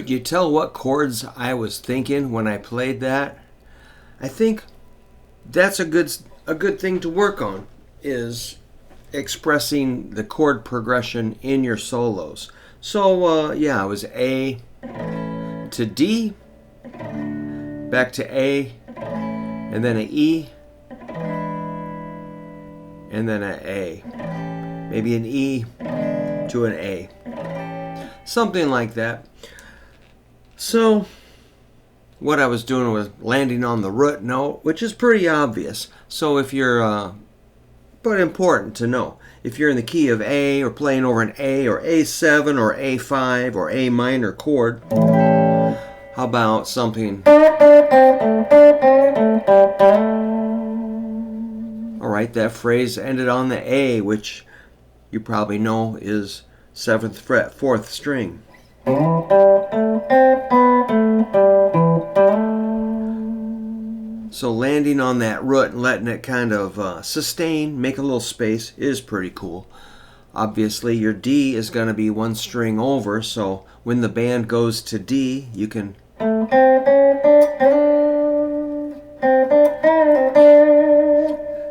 Could you tell what chords I was thinking when I played that? I think that's a good thing to work on, is expressing the chord progression in your solos. So yeah, it was A to D, back to A, and then an E, and then an A. Maybe an E to an A. Something like that. So what I was doing was landing on the root note, which is pretty obvious. So if you're, but important to know, if you're in the key of A or playing over an A or A7 or A5 or A minor chord, how about something? All right, that phrase ended on the A, which you probably know is 7th fret, 4th string. So landing on that root and letting it kind of sustain, make a little space, is pretty cool. Obviously your D is going to be one string over, so when the band goes to D, you can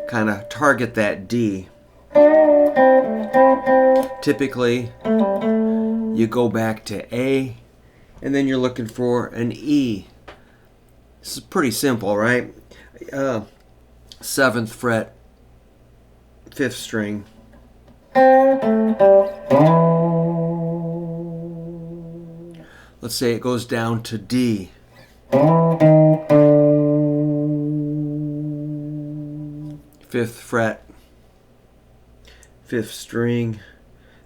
kind of target that D. Typically you go back to A and then you're looking for an E. This is pretty simple, right? 7th fret, 5th string. Let's say it goes down to D. 5th fret, 5th string.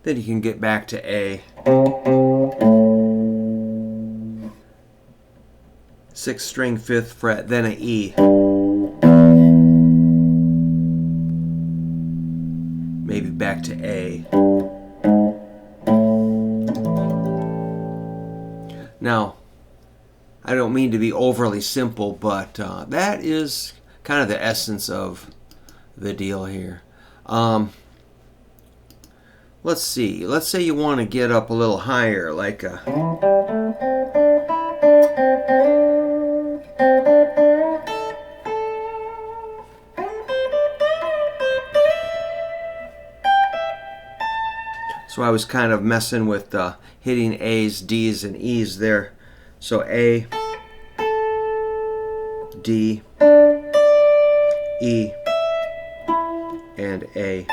Then you can get back to A. 6th string, 5th fret, then an E. Maybe back to A. Now, I don't mean to be overly simple, but that is kind of the essence of the deal here. Let's see. Let's say you want to get up a little higher, like a... So I was kind of messing with hitting A's, D's, and E's there. So A, D, E, and A.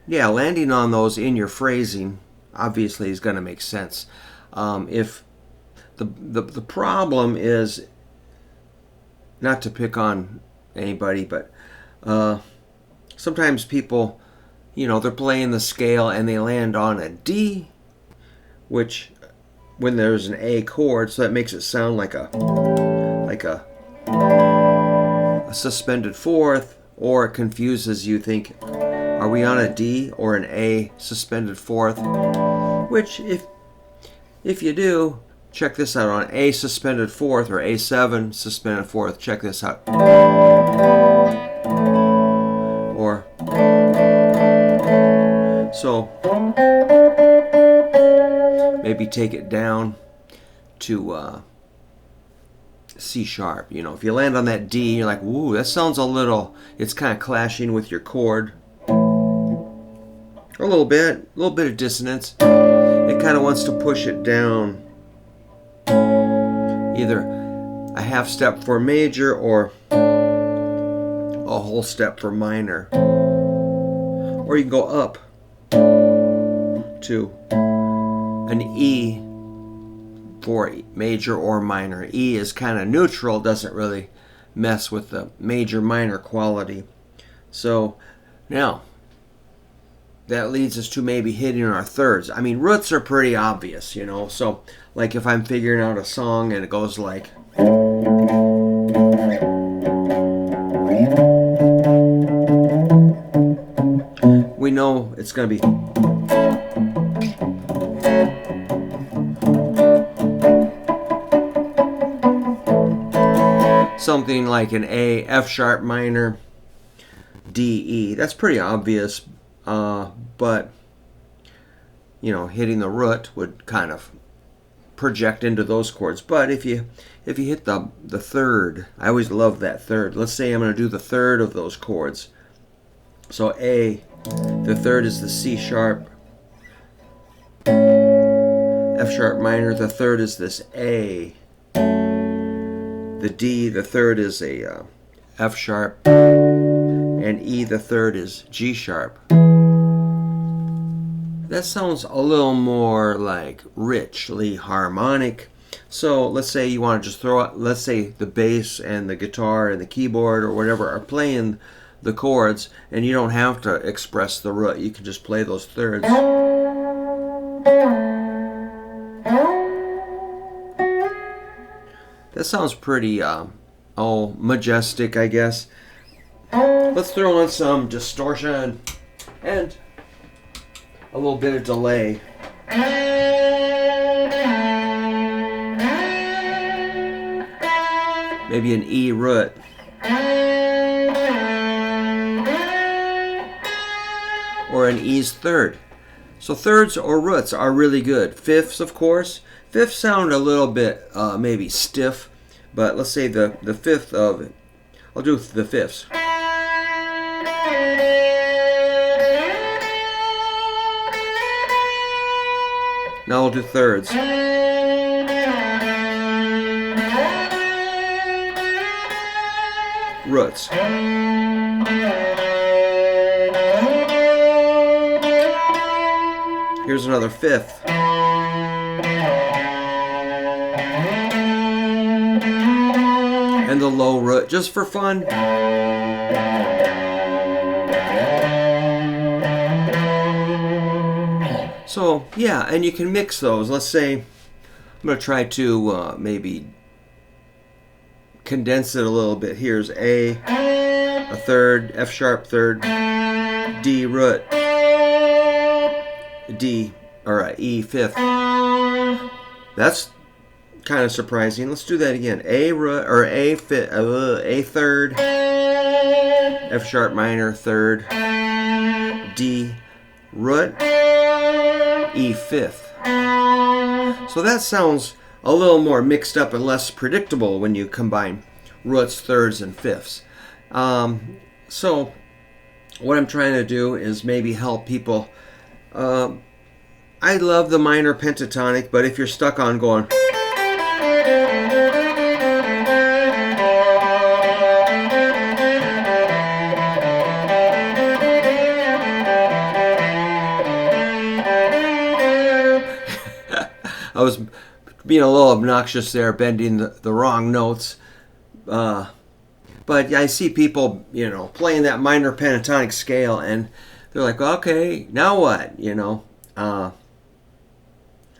Yeah, landing on those in your phrasing obviously is going to make sense. If the problem is, not to pick on anybody, but sometimes people, you know, they're playing the scale and they land on a D, which when there's an A chord, so that makes it sound like a suspended fourth, or it confuses you. Think, are we on a D or an A suspended fourth? Which, if you do, check this out, on A suspended fourth or A7 suspended fourth. Check this out. Or so maybe take it down to C sharp. You know, if you land on that D, you're like, "Ooh, that sounds a little." It's kind of clashing with your chord, or a little bit of dissonance. It kind of wants to push it down, either a half step for major or a whole step for minor, or you can go up to an E for major or minor. E is kind of neutral, doesn't really mess with the major minor quality. So now that leads us to maybe hitting our thirds. I mean, roots are pretty obvious, you know. So like if I'm figuring out a song and it goes like, we know it's going to be something like an A, F sharp minor, D, E. That's pretty obvious, but you know, hitting the root would kind of project into those chords. But if you hit the third, I always love that third. Let's say I'm going to do the third of those chords. So A, the third is the C sharp, F sharp minor, the third is this A, the D, the third is a F sharp, and E, the third is G sharp. That sounds a little more like richly harmonic. So let's say you want to just throw out, let's say the bass and the guitar and the keyboard or whatever are playing the chords, and you don't have to express the root. You can just play those thirds. That sounds pretty, majestic, I guess. Let's throw in some distortion and a little bit of delay. Maybe an E root. Or an E's third. So thirds or roots are really good. Fifths, of course. Fifths sound a little bit maybe stiff, but let's say the fifth of it. I'll do the fifths. Now I'll do thirds. Roots. Here's another fifth. And the low root, just for fun. So, yeah, and you can mix those. Let's say I'm going to try to maybe condense it a little bit. Here's a third, F sharp third, D root, D, or E fifth. That's kind of surprising. Let's do that again. A root, or A third, F sharp minor third, D root, E fifth. So that sounds a little more mixed up and less predictable when you combine roots, thirds, and fifths. So what I'm trying to do is maybe help people. I love the minor pentatonic, but if you're stuck on going I was being a little obnoxious there, bending the wrong notes. But I see people, playing that minor pentatonic scale, and they're like, okay, now what?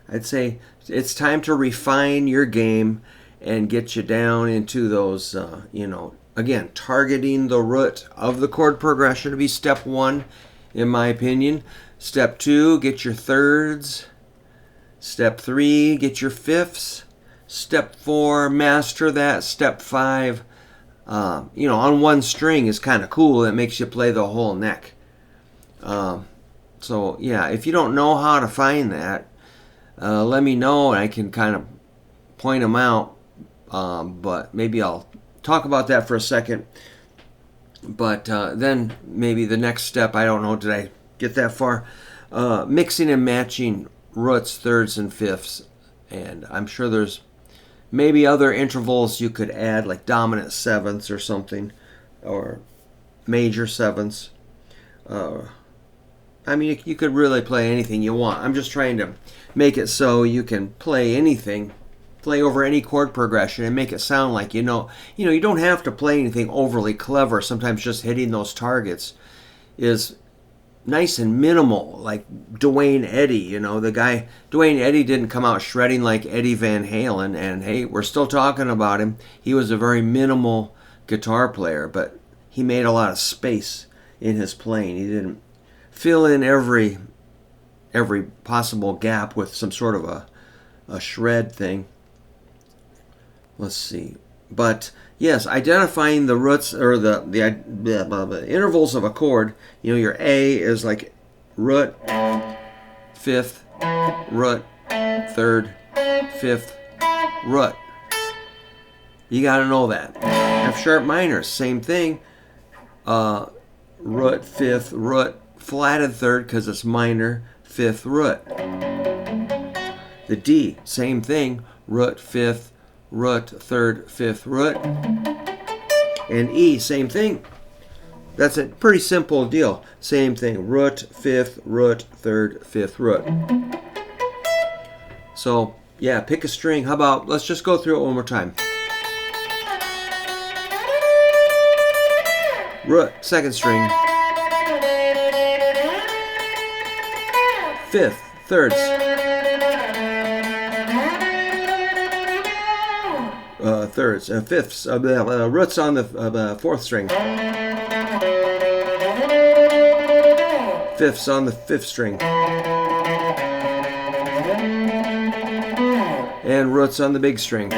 I'd say it's time to refine your game and get you down into those, again, targeting the root of the chord progression to be step one, in my opinion. Step two, get your thirds. Step 3, get your fifths. Step 4, master that. Step 5, on one string is kind of cool. It makes you play the whole neck. So, yeah, if you don't know how to find that, let me know and I can kind of point them out. But maybe I'll talk about that for a second. But then maybe the next step, I don't know, did I get that far? Mixing and matching roots, thirds, and fifths, and I'm sure there's maybe other intervals you could add, like dominant sevenths or something, or major sevenths. I mean, you could really play anything you want. I'm just trying to make it so you can play anything, play over any chord progression, and make it sound like you don't have to play anything overly clever. Sometimes just hitting those targets is nice and minimal, like Dwayne Eddy. The guy Dwayne Eddy didn't come out shredding like Eddie Van Halen, and hey, we're still talking about him. He was a very minimal guitar player, but he made a lot of space in his playing. He didn't fill in every possible gap with some sort of a shred thing. Let's see. But yes, identifying the roots or the intervals of a chord. Your A is like root, fifth, root, third, fifth, root. You got to know that. F sharp minor, same thing. Root, fifth, root, flatted third because it's minor, fifth, root. The D, same thing. Root, fifth, root, third, fifth, root. And E, same thing. That's a pretty simple deal. Same thing. Root, fifth, root, third, fifth, root. So, yeah, pick a string. How about, let's just go through it one more time. Root, second string. Fifth, thirds. Thirds, fifths, roots on the fourth string. Fifths on the fifth string. And roots on the big string.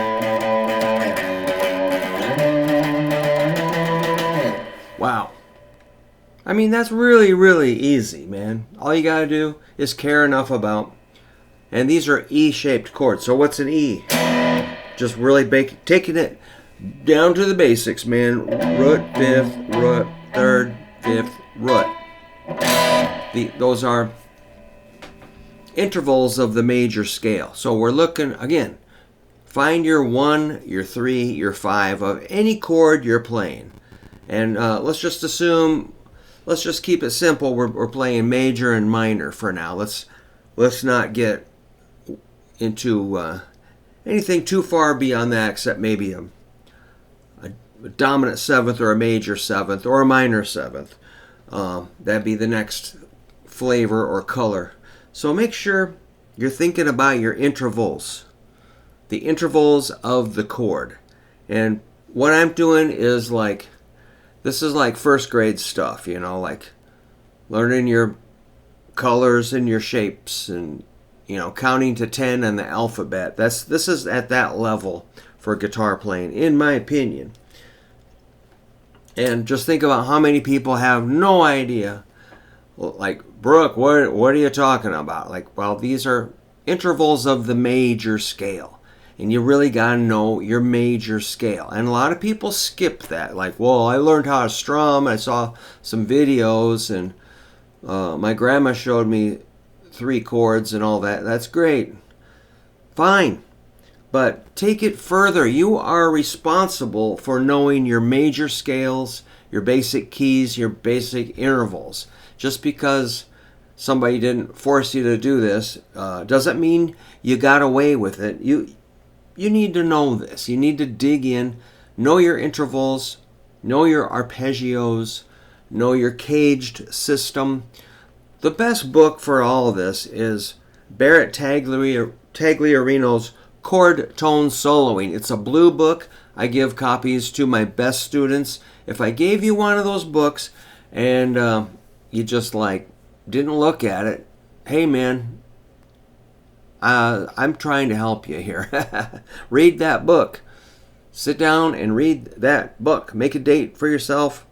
Wow. I mean, that's really, really easy, man. All you gotta do is care enough about. And these are E-shaped chords. So what's an E? Just really taking it down to the basics, man. Root, fifth, root, third, fifth, root. Those are intervals of the major scale. So we're looking, again, find your 1, your 3, your 5 of any chord you're playing. And let's just assume, let's just keep it simple. We're playing major and minor for now. Let's not get into anything too far beyond that, except maybe a dominant seventh or a major seventh or a minor seventh. That'd be the next flavor or color. So make sure you're thinking about your intervals, the intervals of the chord. And what I'm doing is like, this is like first grade stuff, you know, like learning your colors and your shapes and, you know, counting to 10 in the alphabet. This is at that level for guitar playing, in my opinion. And just think about how many people have no idea. Like, Brook, what are you talking about? Like, well, these are intervals of the major scale. And you really got to know your major scale. And a lot of people skip that. Like, well, I learned how to strum. I saw some videos, and my grandma showed me 3 chords and all that. That's great. Fine. But take it further. You are responsible for knowing your major scales, your basic keys, your basic intervals. Just because somebody didn't force you to do this doesn't mean you got away with it. You need to know this. You need to dig in, know your intervals, know your arpeggios, know your caged system. The best book for all of this is Barrett Tagliarino's Chord Tone Soloing. It's a blue book. I give copies to my best students. If I gave you one of those books and you just like didn't look at it, hey man, I'm trying to help you here. Read that book. Sit down and read that book. Make a date for yourself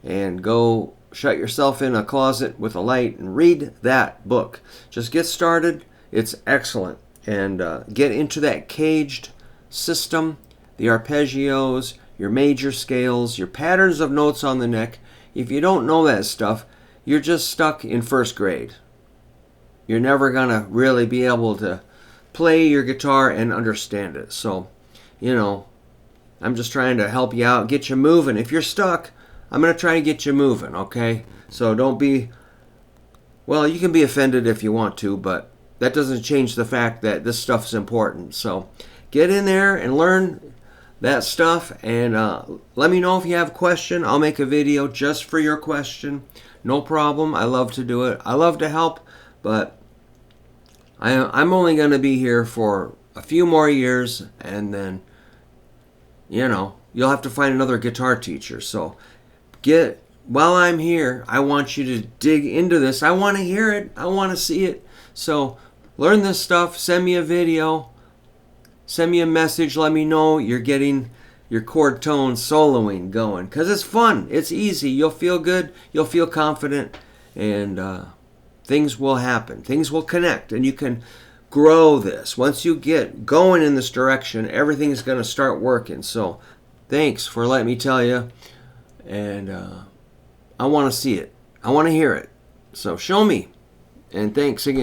and go shut yourself in a closet with a light and read that book. Just get started. It's excellent. And get into that caged system, the arpeggios, your major scales, your patterns of notes on the neck. If you don't know that stuff, you're just stuck in first grade. You're never going to really be able to play your guitar and understand it. So, you know, I'm just trying to help you out, get you moving. If you're stuck, I'm going to try to get you moving, okay? So don't be, well, you can be offended if you want to, but that doesn't change the fact that this stuff's important. So get in there and learn that stuff, and let me know if you have a question. I'll make a video just for your question. No problem. I love to do it. I love to help, but I'm only going to be here for a few more years, and then, you know, you'll have to find another guitar teacher. So while I'm here, I want you to dig into this. I want to hear it. I want to see it. So learn this stuff. Send me a video. Send me a message. Let me know you're getting your chord tone soloing going, because it's fun. It's easy. You'll feel good. You'll feel confident, and things will happen. Things will connect, and you can grow this, once you get going in this direction, everything's going to start working. So thanks for letting me tell you. And I want to see it. I want to hear it. So show me. And thanks again.